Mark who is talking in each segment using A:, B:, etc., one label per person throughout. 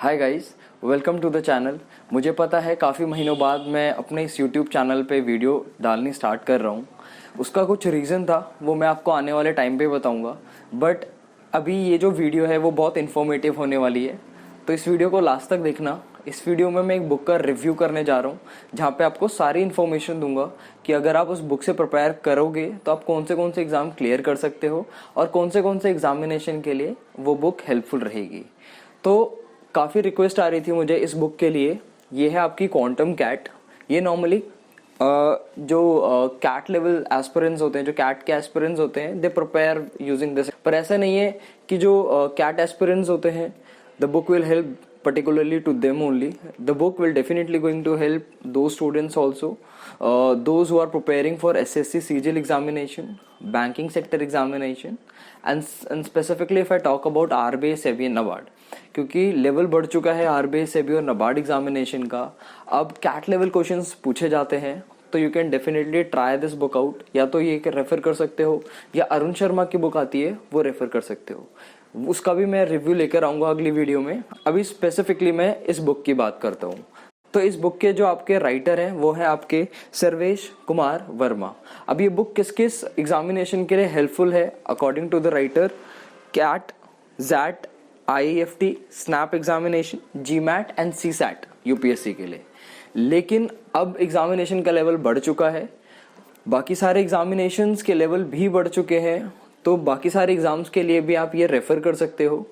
A: Hi guys, welcome to the channel. मुझे पता है काफ़ी महीनों बाद मैं अपने इस यूट्यूब चैनल पे वीडियो डालनी स्टार्ट कर रहा हूँ। उसका कुछ रीज़न था, वो मैं आपको आने वाले टाइम पे बताऊँगा। बट अभी ये जो वीडियो है वो बहुत इन्फॉर्मेटिव होने वाली है, तो इस वीडियो को लास्ट तक देखना। इस वीडियो में मैं एक बुक का रिव्यू करने जा रहा हूँ, जहाँ पे आपको सारी इन्फॉर्मेशन दूंगा कि अगर आप उस बुक से प्रिपेयर करोगे तो आप कौन से एग्ज़ाम क्लियर कर सकते हो और कौन से एग्जामिनेशन के लिए वो बुक हेल्पफुल रहेगी। तो काफ़ी रिक्वेस्ट आ रही थी मुझे इस बुक के लिए। ये है आपकी क्वांटम कैट। ये नॉर्मली जो कैट लेवल एस्पिरेंट्स होते हैं, जो कैट के एस्पिरेंट्स होते हैं, दे प्रिपेयर यूजिंग दिस। पर ऐसा नहीं है कि जो कैट एस्पिरेंट्स होते हैं, the book will help particularly to them only. The book will definitely going to help those students also, those who are preparing for SSC CGL examination, banking sector examination, and specifically if I talk about RBI, SEBI and NABARD, क्योंकि level बढ़ चुका है RBI, SEBI और NABARD examination का। अब cat level questions पूछे जाते हैं, तो you can definitely try this book out. या तो ये रेफर कर सकते हो, या अरुण शर्मा की बुक आती है वो रेफर कर सकते हो। उसका भी मैं रिव्यू लेकर आऊँगा अगली वीडियो में। अभी स्पेसिफिकली मैं इस बुक की बात करता हूँ। तो इस बुक के जो आपके राइटर हैं वो है आपके सर्वेश कुमार वर्मा। अब ये बुक किस किस एग्जामिनेशन के लिए हेल्पफुल है according to the writer? CAT, XAT, IIFT, SNAP examination, GMAT and CSAT UPSC के लिए। लेकिन अब एग्जामिनेशन का लेवल बढ़ चुका है, बाकी सारे एग्जामिनेशंस के लेवल भी बढ़ चुके हैं, तो बाकी सारे एग्जाम्स के लिए भी आप ये रेफर कर सकते हो।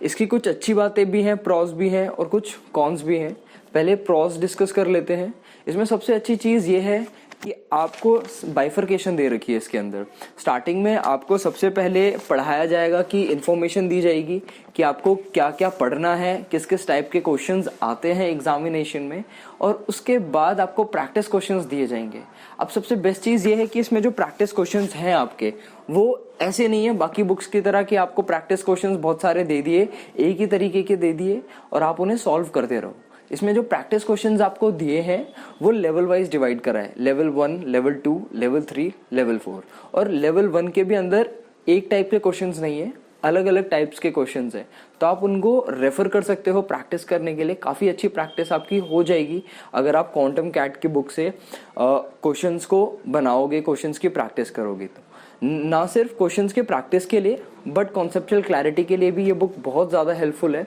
A: इसकी कुछ अच्छी बातें भी हैं, प्रॉस भी हैं और कुछ कॉन्स भी हैं। पहले प्रॉस डिस्कस कर लेते हैं। इसमें सबसे अच्छी चीज़ ये है कि आपको बाइफर्केशन दे रखी है इसके अंदर। स्टार्टिंग में आपको सबसे पहले पढ़ाया जाएगा कि इन्फॉर्मेशन दी जाएगी कि आपको क्या क्या पढ़ना है, किस किस टाइप के क्वेश्चंस आते हैं एग्जामिनेशन में, और उसके बाद आपको प्रैक्टिस क्वेश्चंस दिए जाएंगे। अब सबसे बेस्ट चीज़ ये है कि इसमें जो प्रैक्टिस क्वेश्चंस हैं आपके, वो ऐसे नहीं है बाकी बुक्स की तरह कि आपको प्रैक्टिस क्वेश्चंस बहुत सारे दे दिए, एक ही तरीके के दे दिए और आप उन्हें सॉल्व करते रहो। इसमें जो प्रैक्टिस क्वेश्चंस आपको दिए हैं वो लेवल वाइज डिवाइड करा है। Level 1, level 2, level 3, level 4। और लेवल 1 के भी अंदर एक टाइप के क्वेश्चंस नहीं है, अलग अलग टाइप्स के क्वेश्चंस हैं। तो आप उनको रेफर कर सकते हो प्रैक्टिस करने के लिए। काफ़ी अच्छी प्रैक्टिस आपकी हो जाएगी अगर आप क्वांटम कैट की बुक से क्वेश्चंस को बनाओगे, क्वेश्चंस की प्रैक्टिस करोगे। तो ना सिर्फ क्वेश्चंस के प्रैक्टिस के लिए बट कॉन्सेप्चुअल क्लैरिटी के लिए भी ये बुक बहुत ज़्यादा हेल्पफुल है।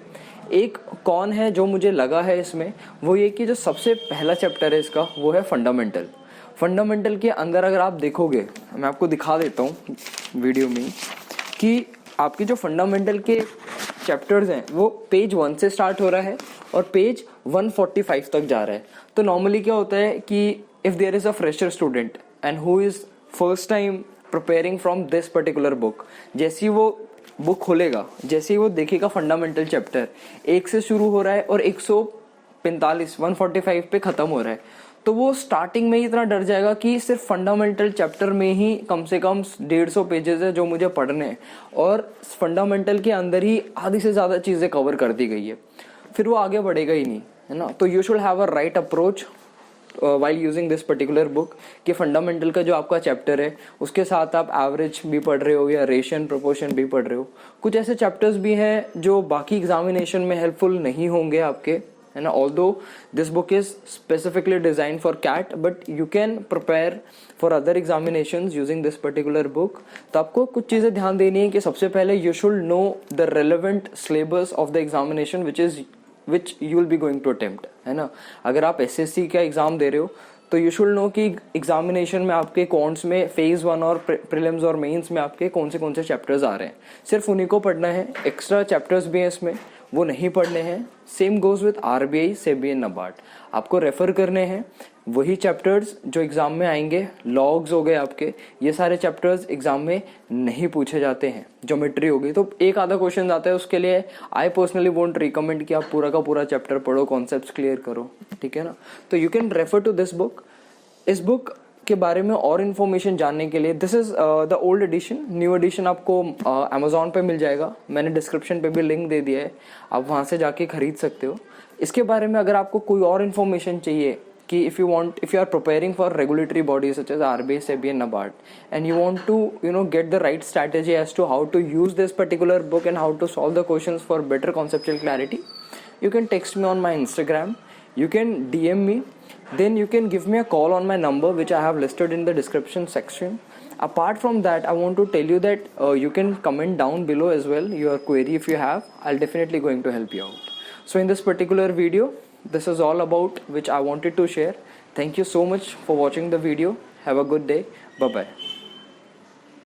A: एक कौन है जो मुझे लगा है इसमें, वो ये कि जो सबसे पहला चैप्टर है इसका वो है फंडामेंटल। फंडामेंटल के अंदर अगर आप देखोगे, मैं आपको दिखा देता हूँ वीडियो में, कि आपके जो फंडामेंटल के चैप्टर्स हैं वो पेज 1 से स्टार्ट हो रहा है और पेज 145 तक जा रहा है। तो नॉर्मली क्या होता है कि if there is a fresher student and who is first time preparing from this particular book, जैसे ही वो बुक खोलेगा, जैसे ही वो देखेगा फंडामेंटल चैप्टर 1 से शुरू हो रहा है और 145 पे ख़त्म हो रहा है, तो वो स्टार्टिंग में ही इतना डर जाएगा कि सिर्फ फंडामेंटल चैप्टर में ही कम से कम 150 पेजेस है जो मुझे पढ़ने हैं, और फंडामेंटल के अंदर ही आधी से ज़्यादा चीज़ें कवर कर दी गई है। फिर वो आगे बढ़ेगा ही नहीं, है ना। तो you should have a right approach while using this particular book, कि फंडामेंटल का जो आपका चैप्टर है उसके साथ आप एवरेज भी पढ़ रहे हो या रेशियो प्रोपोर्शन भी पढ़ रहे हो। कुछ ऐसे चैप्टर्स भी हैं जो बाकी एग्जामिनेशन में हेल्पफुल नहीं होंगे आपके, है ना। Although this book is specifically design for CAT, but you can prepare for other examinations using this particular book. तो आपको कुछ चीज़ें ध्यान देनी है कि सबसे पहले you should know the relevant syllabus of the examination which you will be going to attempt, है ना। अगर आप SSC का एग्जाम दे रहे हो तो यू शुड नो कि एग्जामिनेशन में आपके कॉन्ट्स में फेज 1 और प्रीलिम्स और मेंस में आपके कौन से चैप्टर्स आ रहे हैं, सिर्फ उन्हीं को पढ़ना है। एक्स्ट्रा चैप्टर्स भी हैं इसमें, वो नहीं पढ़ने हैं। Same goes with RBI, SEBI and NABARD। आपको रेफर करने हैं वही चैप्टर्स जो एग्जाम में आएंगे। लॉग्स हो गए आपके, ये सारे चैप्टर्स एग्जाम में नहीं पूछे जाते हैं। ज्योमेट्री हो गई तो एक आधा क्वेश्चन आता है, उसके लिए आई पर्सनली वोंट रिकमेंड कि आप पूरा का पूरा चैप्टर पढ़ो, कॉन्सेप्ट्स क्लियर करो, ठीक है ना। तो you can refer to this book. इस बुक के बारे में और इन्फॉर्मेशन जानने के लिए, this is the old edition. New edition आपको अमेजोन पे मिल जाएगा, मैंने डिस्क्रिप्शन पे भी लिंक दे दिया है, आप वहाँ से जाके खरीद सकते हो। इसके बारे में अगर आपको कोई और इन्फॉर्मेशन चाहिए कि if you are preparing for regulatory bodies such as RBI, SEBI and NABARD, and you want to get the right strategy as to how to use this particular book and how to solve the questions for better conceptual clarity, you can text me on my Instagram, you can DM me, then you can give me a call on my number which I have listed in the description section. Apart from that, I want to tell you that you can comment down below as well your query if you have. I'll definitely going to help you out. So in this particular video, this is all about which I wanted to share. Thank you so much for watching the video. Have a good day. Bye bye.